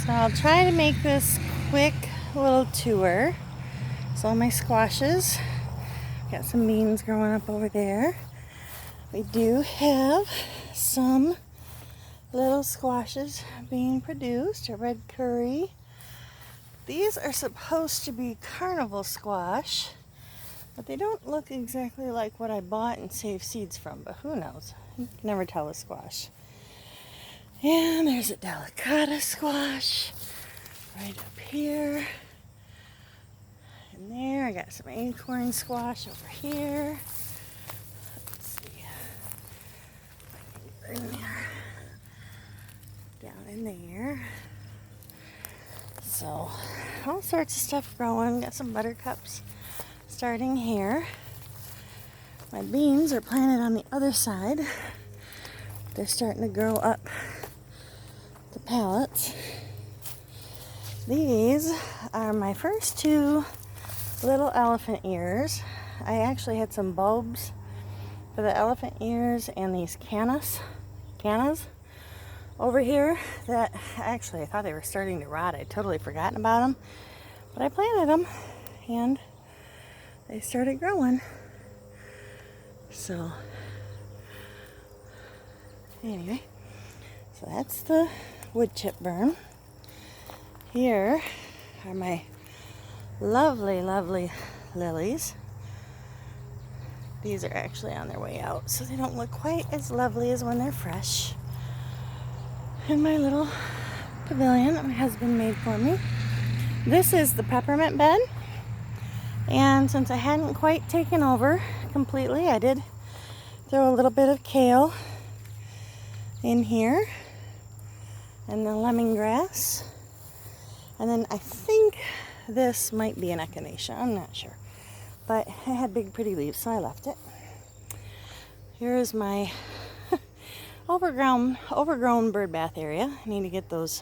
So I'll try to make this quick little tour. So my squashes, got some beans growing up over there. We do have some little squashes being produced, a red curry. These are supposed to be carnival squash, but they don't look exactly like what I bought and saved seeds from, but who knows? You can never tell with squash. And there's a delicata squash right up here. And there, I got some acorn squash over here. Let's see. I can get in there. Down in there. So, all sorts of stuff growing. Got some buttercups starting here. My beans are planted on the other side. They're starting to grow up the pallets. These are my first two little elephant ears. I actually had some bulbs for the elephant ears and these cannas over here that actually I thought they were starting to rot. I'd totally forgotten about them, but I planted them and they started growing. So anyway, so that's the wood chip burn. Here are my lovely lilies. These are actually on their way out, so they don't look quite as lovely as when they're fresh. And my little pavilion that my husband made for me. This is the peppermint bed, and since I hadn't quite taken over completely, I did throw a little bit of kale in here and the lemongrass, and then I think this might be an echinacea, I'm not sure, but it had big pretty leaves, so I left it. Here is my overgrown bird bath area. I need to get those.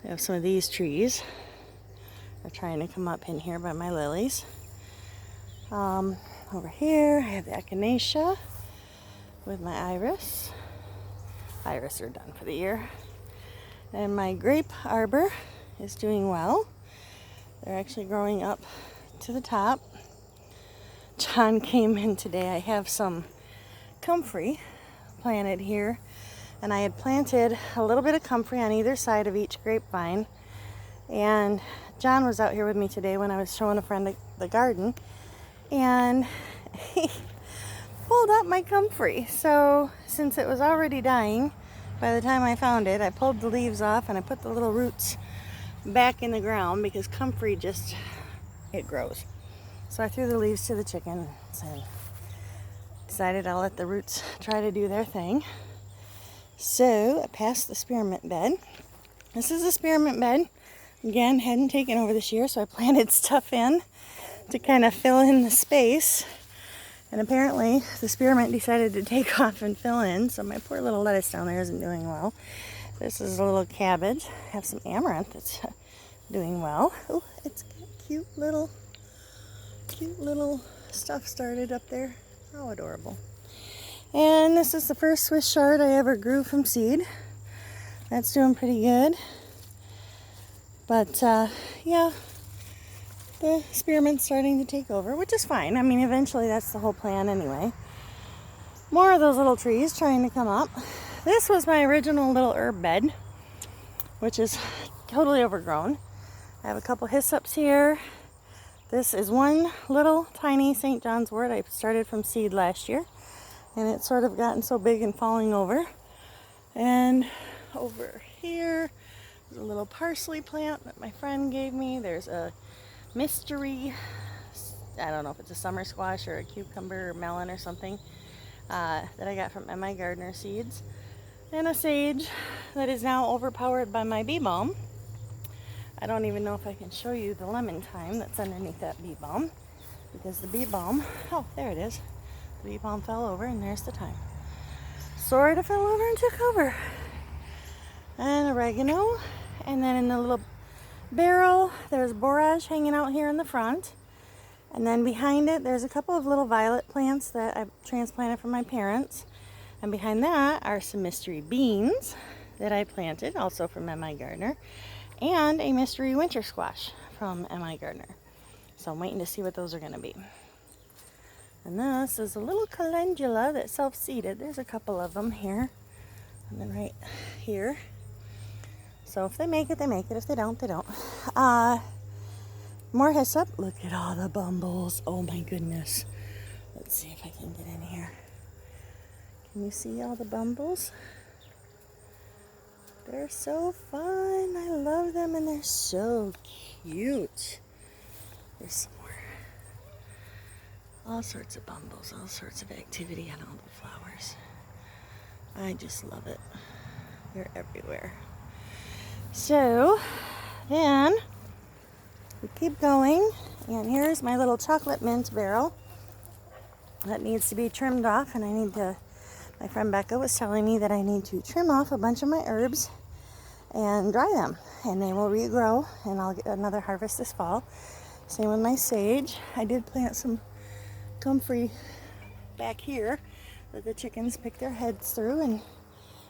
I have some of these trees are trying to come up in here by my lilies. Over here I have the echinacea with my iris. Iris are done for the year. And my grape arbor is doing well. They're actually growing up to the top. John came in today. I have some comfrey planted here, and I had planted a little bit of comfrey on either side of each grapevine, and John was out here with me today when I was showing a friend the garden, and he pulled up my comfrey. So since it was already dying by the time I found it, I pulled the leaves off and I put the little roots back in the ground because comfrey it grows. So I threw the leaves to the chickens and decided I'll let the roots try to do their thing. So I passed the spearmint bed. This is a spearmint bed. Again, hadn't taken over this year, so I planted stuff in to kind of fill in the space. And apparently the spearmint decided to take off and fill in, so my poor little lettuce down there isn't doing well. This is a little cabbage. I have some amaranth that's doing well. Oh, it's got cute little stuff started up there. How adorable. And this is the first Swiss chard I ever grew from seed. That's doing pretty good. But yeah, the spearmint's starting to take over, which is fine. I mean, eventually that's the whole plan anyway. More of those little trees trying to come up. This was my original little herb bed, which is totally overgrown. I have a couple hyssops here. This is one little tiny St. John's wort I started from seed last year, and it's sort of gotten so big and falling over. And over here, there's a little parsley plant that my friend gave me. There's a mystery, I don't know if it's a summer squash or a cucumber or melon or something, that I got from MI Gardener Seeds. And a sage that is now overpowered by my bee balm. I don't even know if I can show you the lemon thyme that's underneath that bee balm, because the bee balm, oh, there it is. The bee balm fell over, and there's the thyme. Sort of fell over and took over. And oregano, and then in the little barrel, there's borage hanging out here in the front. And then behind it, there's a couple of little violet plants that I transplanted from my parents. And behind that are some mystery beans that I planted, also from M.I. Gardner, and a mystery winter squash from M.I. Gardner. So I'm waiting to see what those are going to be. And this is a little calendula that's self-seeded. There's a couple of them here, and then right here. So if they make it, they make it. If they don't, they don't. More hyssop. Look at all the bumbles. Oh my goodness. Let's see if I can get in here. Can you see all the bumbles? They're so fun. I love them, and they're so cute. There's some more. All sorts of bumbles, all sorts of activity on all the flowers. I just love it. They're everywhere. So then we keep going, and here's my little chocolate mint barrel that needs to be trimmed off, and my friend Becca was telling me that I need to trim off a bunch of my herbs and dry them, and they will regrow, and I'll get another harvest this fall. Same with my sage. I did plant some comfrey back here that the chickens pick their heads through and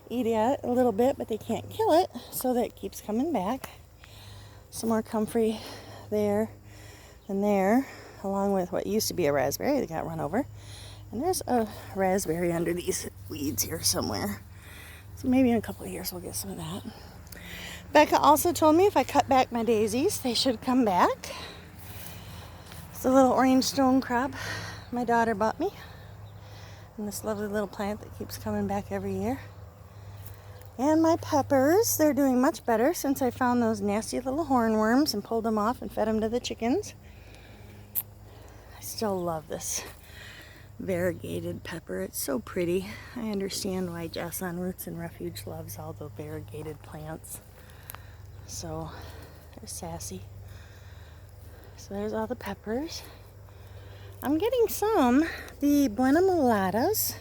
eat it a little bit, but they can't kill it, so that keeps coming back. Some more comfrey there and there, along with what used to be a raspberry that got run over. And there's a raspberry under these weeds here somewhere. So maybe in a couple of years we'll get some of that. Becca also told me if I cut back my daisies, they should come back. It's a little orange stone crop my daughter bought me. And this lovely little plant that keeps coming back every year. And my peppers, they're doing much better since I found those nasty little hornworms and pulled them off and fed them to the chickens. I still love this variegated pepper. It's so pretty. I understand why Jess on Roots and Refuge loves all the variegated plants. So they're sassy. So there's all the peppers. I'm getting the Buena Mulatas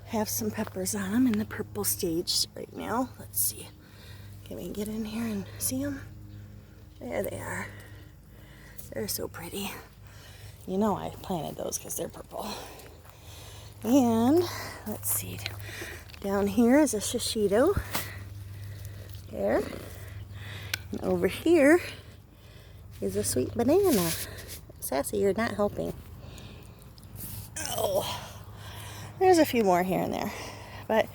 have some peppers on them in the purple stage right now. Let's see. Can we get in here and see them? There they are. They're so pretty. You know I planted those because they're purple. And let's see. Down here is a shishito. There. And over here is a sweet banana. Sassy, you're not helping. Oh. There's a few more here and there. But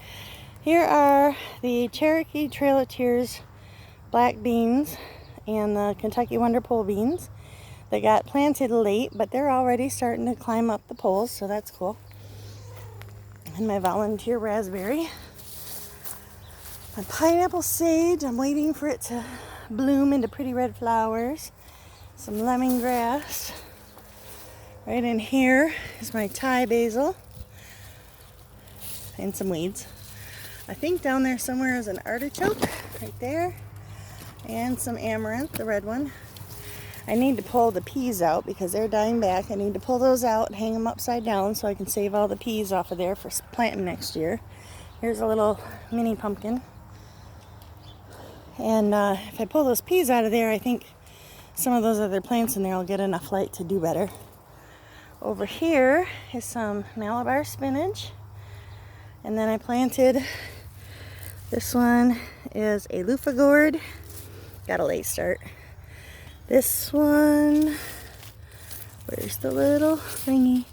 here are the Cherokee Trail of Tears black beans and the Kentucky Wonder Pole beans that got planted late, but they're already starting to climb up the poles, so that's cool. And my volunteer raspberry. My pineapple sage, I'm waiting for it to bloom into pretty red flowers. Some lemongrass. Right in here is my Thai basil. And some weeds. I think down there somewhere is an artichoke, right there. And some amaranth, the red one. I need to pull the peas out because they're dying back. I need to pull those out and hang them upside down so I can save all the peas off of there for planting next year. Here's a little mini pumpkin. And if I pull those peas out of there, I think some of those other plants in there will get enough light to do better. Over here is some Malabar spinach. And then I planted, this one is a loofah gourd. Got a late start. This one, where's the little thingy?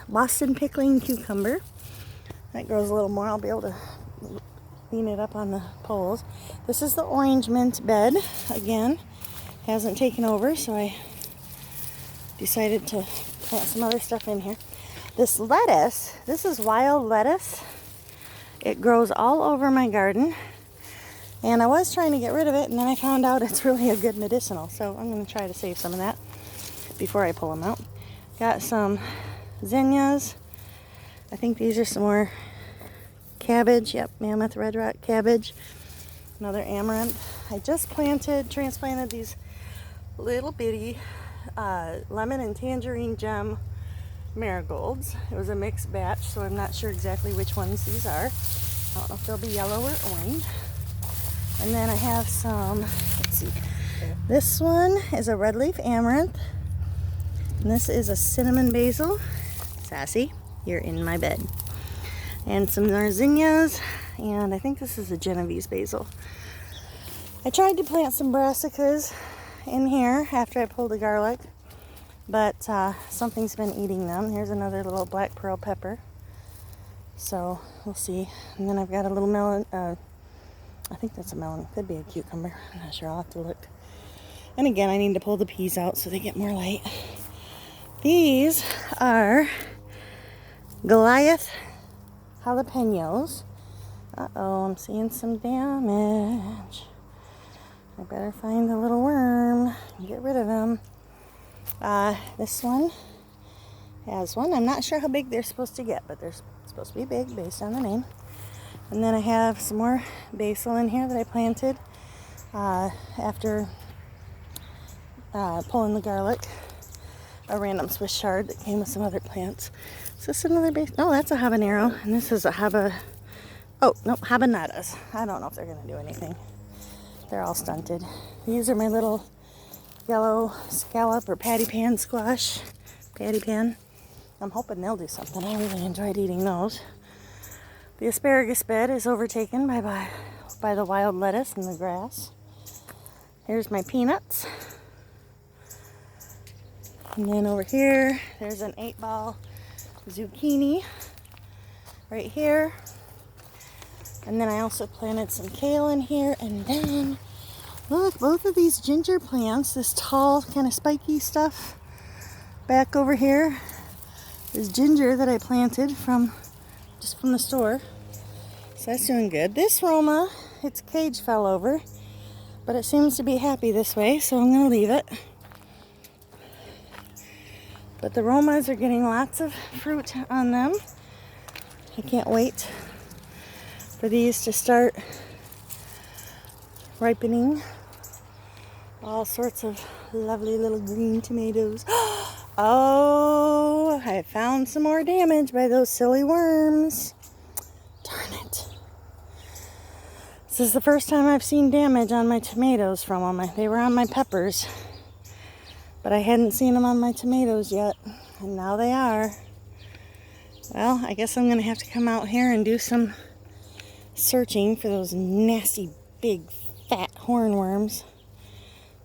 Boston pickling cucumber. That grows a little more. I'll be able to clean it up on the poles. This is the orange mint bed. Again, hasn't taken over, so I decided to plant some other stuff in here. This lettuce, this is wild lettuce. It grows all over my garden. And I was trying to get rid of it, and then I found out it's really a good medicinal. So I'm going to try to save some of that before I pull them out. Got some zinnias. I think these are some more cabbage. Yep, mammoth red rock cabbage. Another amaranth. I just transplanted these little bitty lemon and tangerine gem marigolds. It was a mixed batch, so I'm not sure exactly which ones these are. I don't know if they'll be yellow or orange. And then I have some, let's see, this one is a red leaf amaranth. And this is a cinnamon basil. Sassy, you're in my bed. and some more zinnias, and I think this is a Genovese basil. I tried to plant some brassicas in here after I pulled the garlic, but something's been eating them. Here's another little black pearl pepper. So we'll see. And then I've got a little melon. I think that's a melon. Could be a cucumber. I'm not sure. I'll have to look. And again, I need to pull the peas out so they get more light. These are Goliath jalapenos. Uh-oh, I'm seeing some damage. I better find the little worm and get rid of them. This one has one. I'm not sure how big they're supposed to get, but they're supposed to be big based on the name. And then I have some more basil in here that I planted after pulling the garlic. A random Swiss chard that came with some other plants. Is this another basil? No, that's a habanero. And this is a habanadas. I don't know if they're going to do anything. They're all stunted. These are my little yellow scallop or patty pan squash. Patty pan. I'm hoping they'll do something. I really enjoyed eating those. The asparagus bed is overtaken by the wild lettuce and the grass. Here's my peanuts. And then over here, there's an 8-ball zucchini right here. And then I also planted some kale in here. And then, look, both of these ginger plants, this tall kind of spiky stuff back over here is ginger that I planted just from the store. So that's doing good. This Roma, its cage fell over, but it seems to be happy this way, so I'm going to leave it. But the Romas are getting lots of fruit on them. I can't wait for these to start ripening. All sorts of lovely little green tomatoes. Oh, I found some more damage by those silly worms. Darn it. This is the first time I've seen damage on my tomatoes from them. They were on my peppers, but I hadn't seen them on my tomatoes yet, and now they are. Well, I guess I'm going to have to come out here and do some searching for those nasty, big, fat hornworms.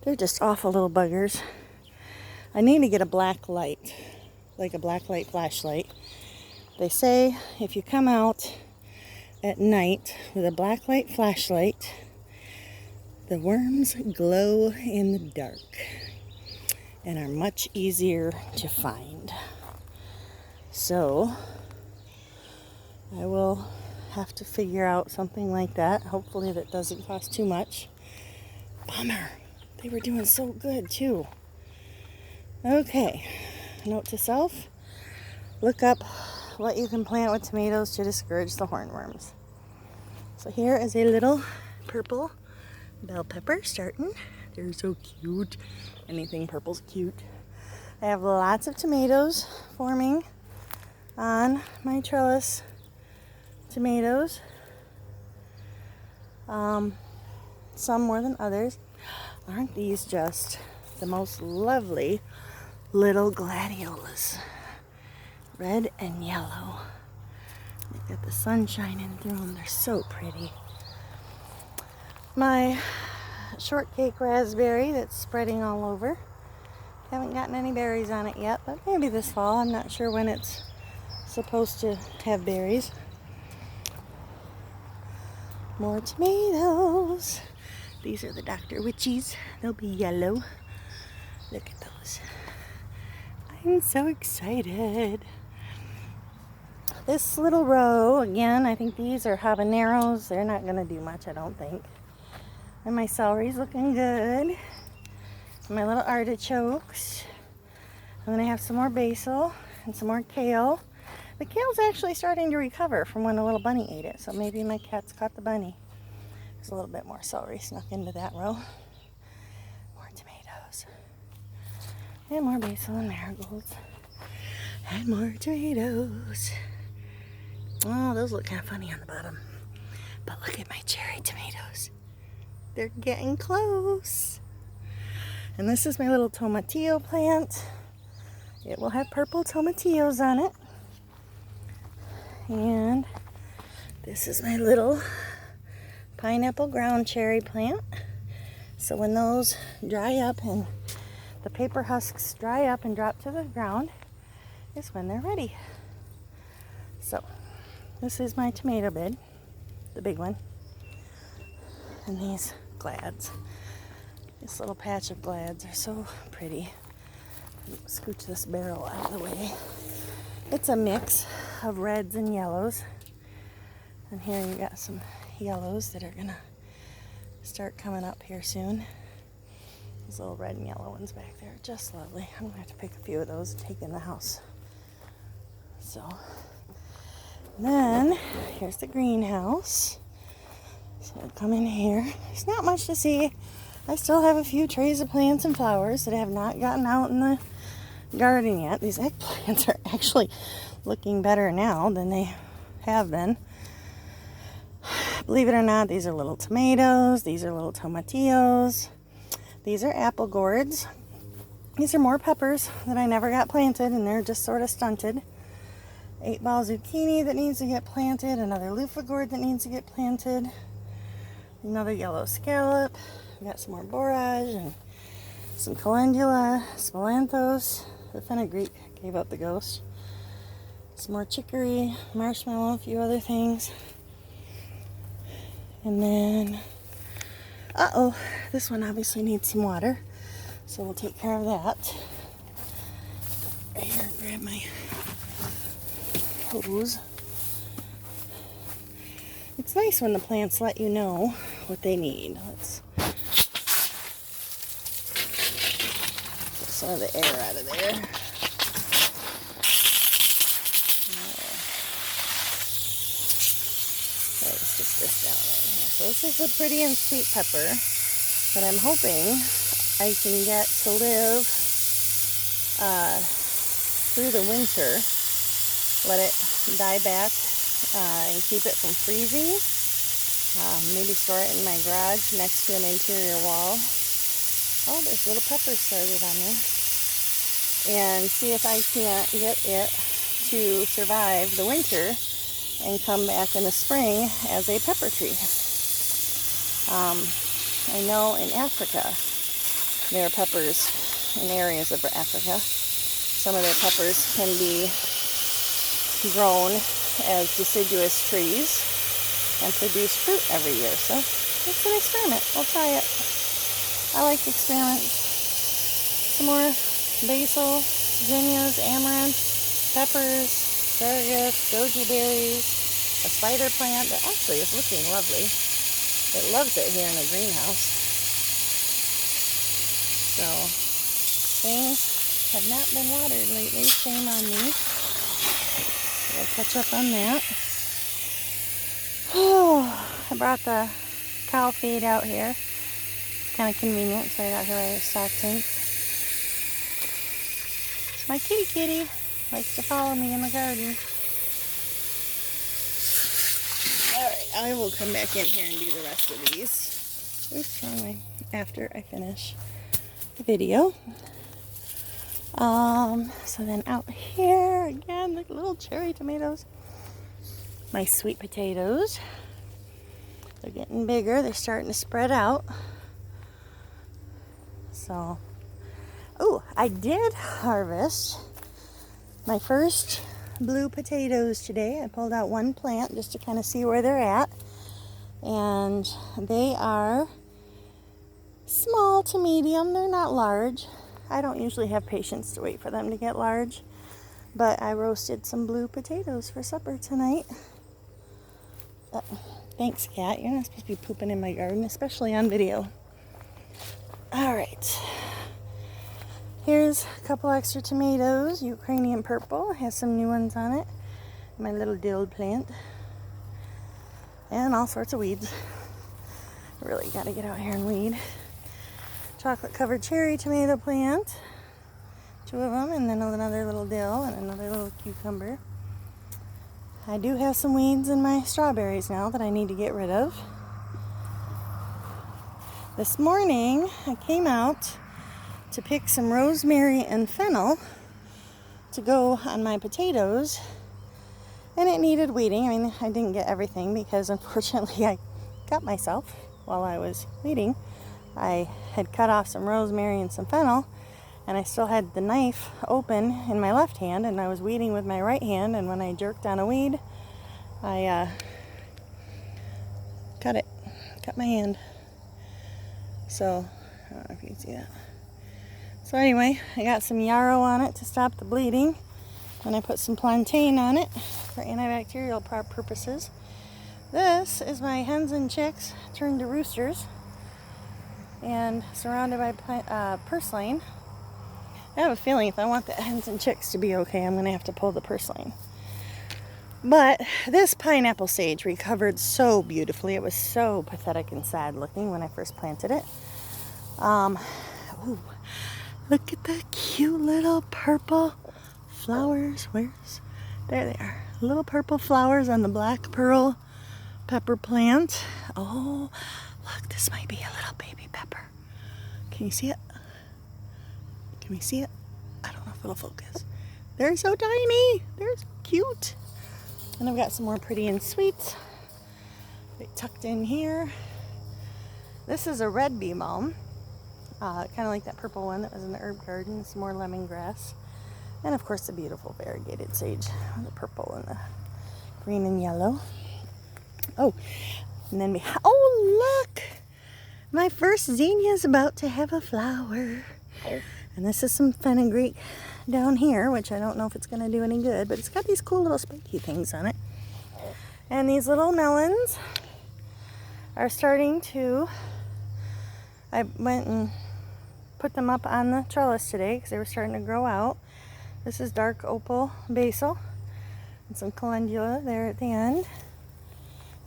They're just awful little buggers. I need to get a black light, like a black light flashlight. They say if you come out at night with a black light flashlight, the worms glow in the dark and are much easier to find. So I will have to figure out something like that. Hopefully that doesn't cost too much. Bummer. They were doing so good too. Okay. Note to self. Look up what you can plant with tomatoes to discourage the hornworms. So here is a little purple bell pepper starting. They're so cute. Anything purple's cute. I have lots of tomatoes forming on my trellis tomatoes. Some more than others. Aren't these just the most lovely little gladiolas? Red and yellow. They got the sun shining through them. They're so pretty. My shortcake raspberry that's spreading all over. Haven't gotten any berries on it yet, but maybe this fall. I'm not sure when it's supposed to have berries. More tomatoes. These are the Dr. Witchies. They'll be yellow. Look at those. I'm so excited. This little row, again, I think these are habaneros. They're not going to do much, I don't think. And my celery's looking good. My little artichokes. I'm going to have some more basil and some more kale. The kale's actually starting to recover from when a little bunny ate it, so maybe my cats caught the bunny. There's a little bit more celery snuck into that row. More tomatoes. And more basil and marigolds. And more tomatoes. Oh, those look kind of funny on the bottom. But look at my cherry tomatoes. They're getting close. And this is my little tomatillo plant. It will have purple tomatillos on it. And This is my little pineapple ground cherry plant. So when those dry up and the paper husks dry up and drop to the ground is when they're ready. So this is my tomato bed, the big one. And these glads. This little patch of glads are so pretty. Scooch this barrel out of the way. It's a mix of reds and yellows. And here you got some yellows that are gonna start coming up here soon. These little red and yellow ones back there are just lovely. I'm gonna have to pick a few of those and take in the house. So then here's the greenhouse. So I'll come in here. There's not much to see. I still have a few trays of plants and flowers that have not gotten out in the garden yet. These eggplants are actually looking better now than they have been. Believe it or not, these are little tomatoes. These are little tomatillos. These are apple gourds. These are more peppers that I never got planted, and they're just sort of stunted. 8-ball zucchini that needs to get planted. Another loofah gourd that needs to get planted. Another yellow scallop. We got some more borage and some calendula, spillanthos. The fenugreek gave up the ghost. Some more chicory, marshmallow, a few other things. And then, this one obviously needs some water, so we'll take care of that. Here, grab my hose. It's nice when the plants let you know what they need. Let's get some of the air out of there. Let's just this down right here. So this is a pretty and sweet pepper that I'm hoping I can get to live through the winter. Let it die back and keep it from freezing. Maybe store it in my garage next to an interior wall. Oh, there's little peppers started on there. And see if I can't get it to survive the winter and come back in the spring as a pepper tree. I know in Africa there are peppers in areas of Africa. Some of their peppers can be grown as deciduous trees and produce fruit every year. So it's an experiment. We'll try it. I like experiments. Some more basil, zinnias, amaranth, peppers, asparagus, goji berries, a spider plant that actually is looking lovely. It loves it here in the greenhouse. So things have not been watered lately. Shame on me. So I'll catch up on that. Oh, I brought the cow feed out here. It's kind of convenient. It's right out here by the stock tank. It's my kitty. Likes to follow me in the garden. Alright, I will come back in here and do the rest of these. Oops, wrong way. After I finish the video. So then out here, again, the little cherry tomatoes. My sweet potatoes. They're getting bigger. They're starting to spread out. So, I did harvest my first blue potatoes today. I pulled out one plant just to kind of see where they're at. And they are small to medium. They're not large. I don't usually have patience to wait for them to get large. But I roasted some blue potatoes for supper tonight. Thanks, cat. You're not supposed to be pooping in my garden, especially on video. Alright. Here's a couple extra tomatoes. Ukrainian purple. Has some new ones on it. My little dill plant. And all sorts of weeds. Really got to get out here and weed. Chocolate covered cherry tomato plant. 2 of them. And then another little dill and another little cucumber. I do have some weeds in my strawberries now that I need to get rid of. This morning I came out to pick some rosemary and fennel to go on my potatoes, And it needed weeding. I mean, I didn't get everything because unfortunately I cut myself while I was weeding. I had cut off some rosemary and some fennel, and I still had the knife open in my left hand, and I was weeding with my right hand, and when I jerked on a weed, I cut my hand. So, I don't know if you can see that. So anyway, I got some yarrow on it to stop the bleeding, and I put some plantain on it for antibacterial purposes. This is my hens and chicks turned to roosters and surrounded by purslane. I have a feeling if I want the hens and chicks to be okay, I'm going to have to pull the purslane. But this pineapple sage recovered so beautifully. It was so pathetic and sad looking when I first planted it. Ooh, look at the cute little purple flowers. There they are. Little purple flowers on the black pearl pepper plant. Oh, look, this might be a little baby pepper. Can you see it? Can we see it? I don't know if it'll focus. They're so tiny. They're so cute. And I've got some more pretty and sweet. They tucked in here. This is a red bee balm. Kind of like that purple one that was in the herb garden. Some more lemongrass. And of course the beautiful variegated sage. The purple and the green and yellow. Oh, and then oh look! My first zinnia is about to have a flower. And this is some fenugreek down here, which I don't know if it's going to do any good, but it's got these cool little spiky things on it. And these little melons are starting to, I went and put them up on the trellis today because they were starting to grow out. This is dark opal basil and some calendula there at the end.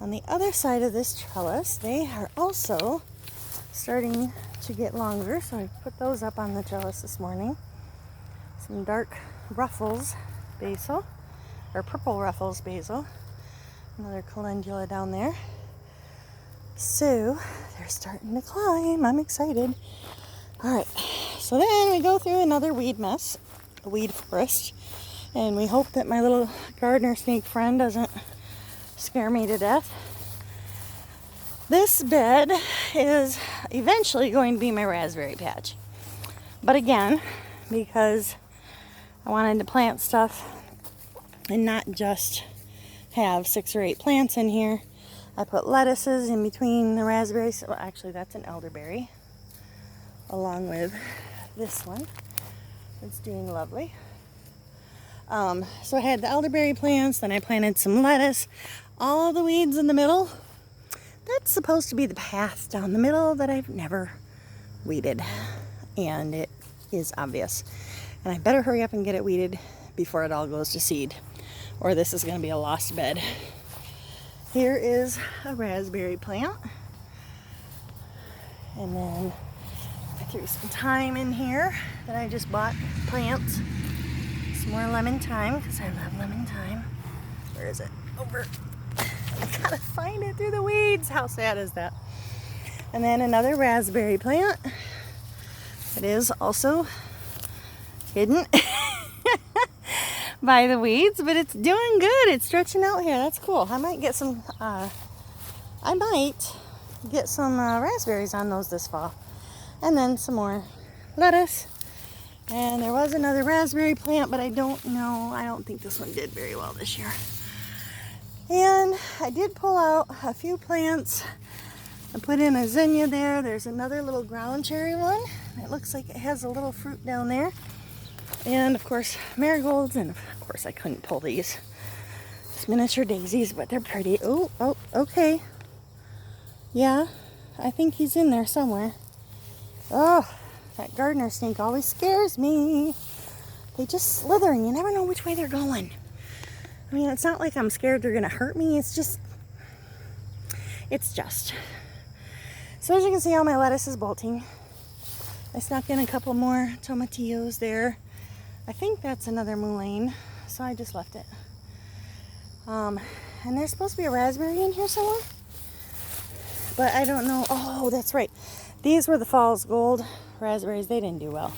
On the other side of this trellis, they are also starting to get longer, so I put those up on the trellis this morning. Some dark ruffles basil, or purple ruffles basil. Another calendula down there. So they're starting to climb. I'm excited. Alright, so then we go through another weed mess, a weed forest, and we hope that my little gardener snake friend doesn't scare me to death. This bed is eventually going to be my raspberry patch. But again, because I wanted to plant stuff and not just have 6 or 8 plants in here, I put lettuces in between the raspberries. Well, actually, that's an elderberry, along with this one. It's doing lovely. So I had the elderberry plants, then I planted some lettuce. All the weeds in the middle, that's supposed to be the path down the middle that I've never weeded. And it is obvious. And I better hurry up and get it weeded before it all goes to seed, or this is going to be a lost bed. Here is a raspberry plant. And then I threw some thyme in here that I just bought plants. Some more lemon thyme, because I love lemon thyme. Where is it? Over. I gotta find it through the weeds. How sad is that? And then another raspberry plant. It is also hidden by the weeds, but it's doing good. It's stretching out here. That's cool. I might get some raspberries on those this fall. And then some more lettuce. And there was another raspberry plant, but I don't know. I don't think this one did very well this year. And I did pull out a few plants. I put in a zinnia there. There's another little ground cherry one. It looks like it has a little fruit down there. And of course, marigolds. And of course, I couldn't pull these. It's miniature daisies, but they're pretty. Oh, okay. Yeah, I think he's in there somewhere. Oh, that gardener snake always scares me. They just slither and you never know which way they're going. I mean, it's not like I'm scared they're going to hurt me. It's just. So as you can see, all my lettuce is bolting. I snuck in a couple more tomatillos there. I think that's another mullein, so I just left it. And there's supposed to be a raspberry in here somewhere. But I don't know. Oh, that's right. These were the Falls Gold raspberries. They didn't do well.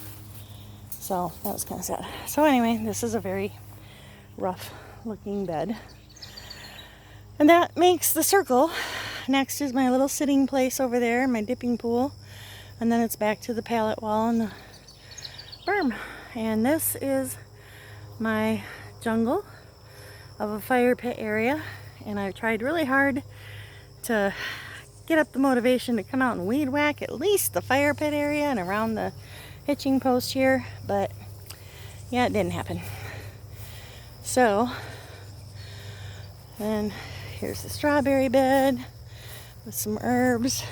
So that was kind of sad. So anyway, this is a very rough looking bed. And that makes the circle. Next is my little sitting place over there, my dipping pool. And then it's back to the pallet wall and the berm. And this is my jungle of a fire pit area. And I've tried really hard to get up the motivation to come out and weed whack at least the fire pit area and around the hitching post here. But yeah, it didn't happen. So, and here's the strawberry bed with some herbs.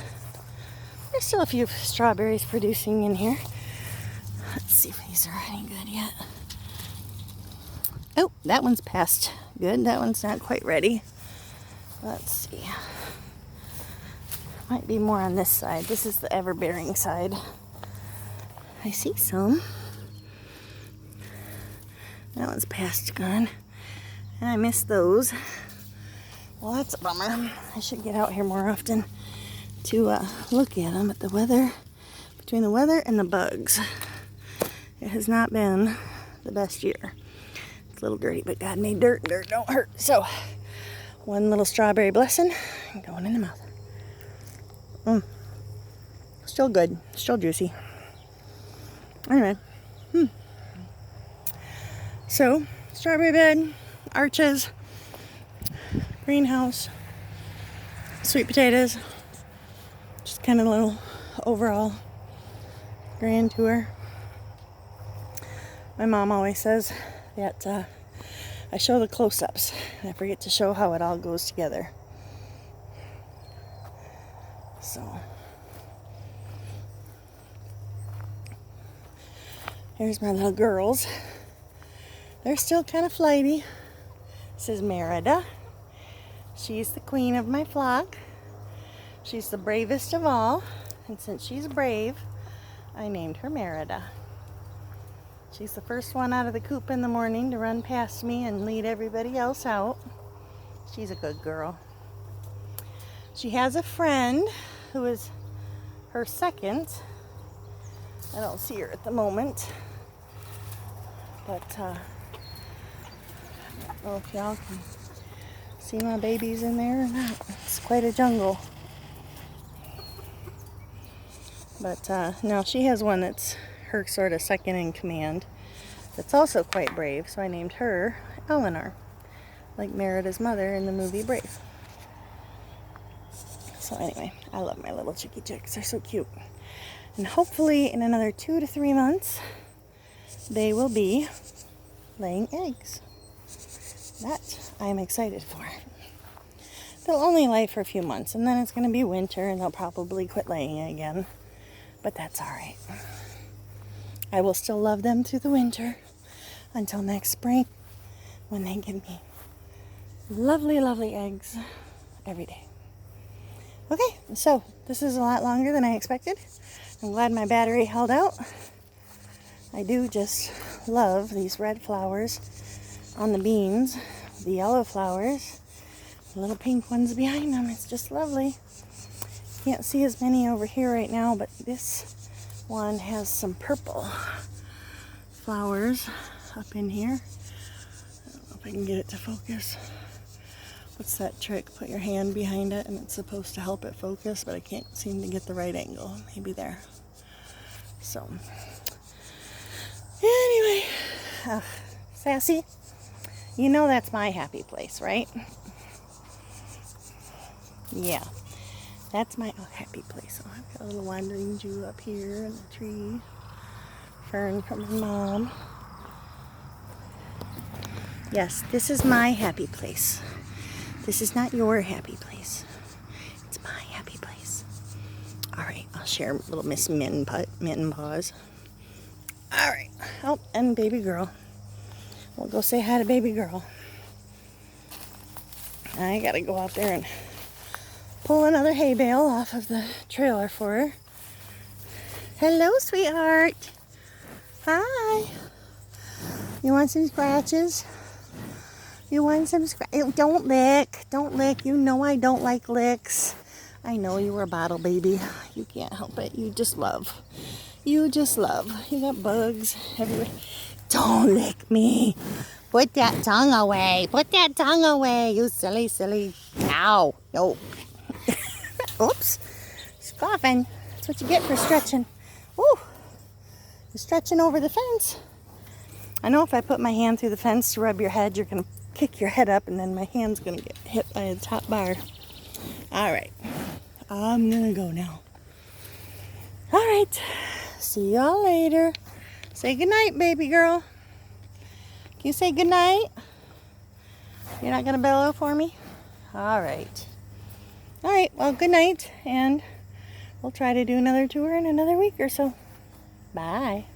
There's still a few strawberries producing in here. Let's see if these are any good yet. Oh, that one's past good. That one's not quite ready. Let's see. Might be more on this side. This is the ever-bearing side. I see some. That one's past gone. And I missed those. Well, that's a bummer. I should get out here more often to look at them. But the weather, between the weather and the bugs, it has not been the best year. It's a little dirty, but God made dirt, and dirt don't hurt. So, one little strawberry blessing going in the mouth. Still good, still juicy. Anyway, so strawberry bed, arches, greenhouse, sweet potatoes, just kind of a little overall grand tour. My mom always says that I show the close-ups and I forget to show how it all goes together. So here's my little girls. They're still kind of flighty. This is Merida. She's the queen of my flock. She's the bravest of all. And since she's brave, I named her Merida. She's the first one out of the coop in the morning to run past me and lead everybody else out. She's a good girl. She has a friend who is her second. I don't see her at the moment. But I don't know if y'all can see my babies in there or not. It's quite a jungle. But now she has one that's her sort of second in command. That's also quite brave, so I named her Eleanor, like Merida's mother in the movie Brave. So anyway, I love my little chickie chicks. They're so cute. And hopefully in another 2 to 3 months, they will be laying eggs. That I'm excited for. They'll only lay for a few months, and then it's going to be winter, and they'll probably quit laying again. But that's all right. I will still love them through the winter until next spring, when they give me lovely, lovely eggs every day. Okay, so this is a lot longer than I expected. I'm glad my battery held out. I do just love these red flowers on the beans, the yellow flowers, the little pink ones behind them. It's just lovely. Can't see as many over here right now, but this one has some purple flowers up in here. I don't know if I can get it to focus. What's that trick? Put your hand behind it and it's supposed to help it focus, but I can't seem to get the right angle. Maybe there. So, anyway, Sassy, you know that's my happy place, right? Yeah, that's my happy place. So I've got a little wandering Jew up here in the tree. Fern from my mom. Yes, this is my happy place. This is not your happy place. It's my happy place. All right, I'll share little Miss Mitten Paws. All right. Oh, and baby girl. We'll go say hi to baby girl. I gotta go out there and pull another hay bale off of the trailer for her. Hello, sweetheart. Hi. You want some scratches? You want some scratches? Don't lick. Don't lick. You know I don't like licks. I know you were a bottle baby. You can't help it. You just love. You just love. You got bugs everywhere. Don't lick me. Put that tongue away. Put that tongue away, you silly, silly cow. No. Oops. She's coughing. That's what you get for stretching. Woo. You're stretching over the fence. I know if I put my hand through the fence to rub your head, you're going to kick your head up and then my hand's going to get hit by the top bar. All right. I'm going to go now. All right. See y'all later. Say goodnight, baby girl. Can you say goodnight? You're not going to bellow for me? All right. All right. Well, good night. And we'll try to do another tour in another week or so. Bye.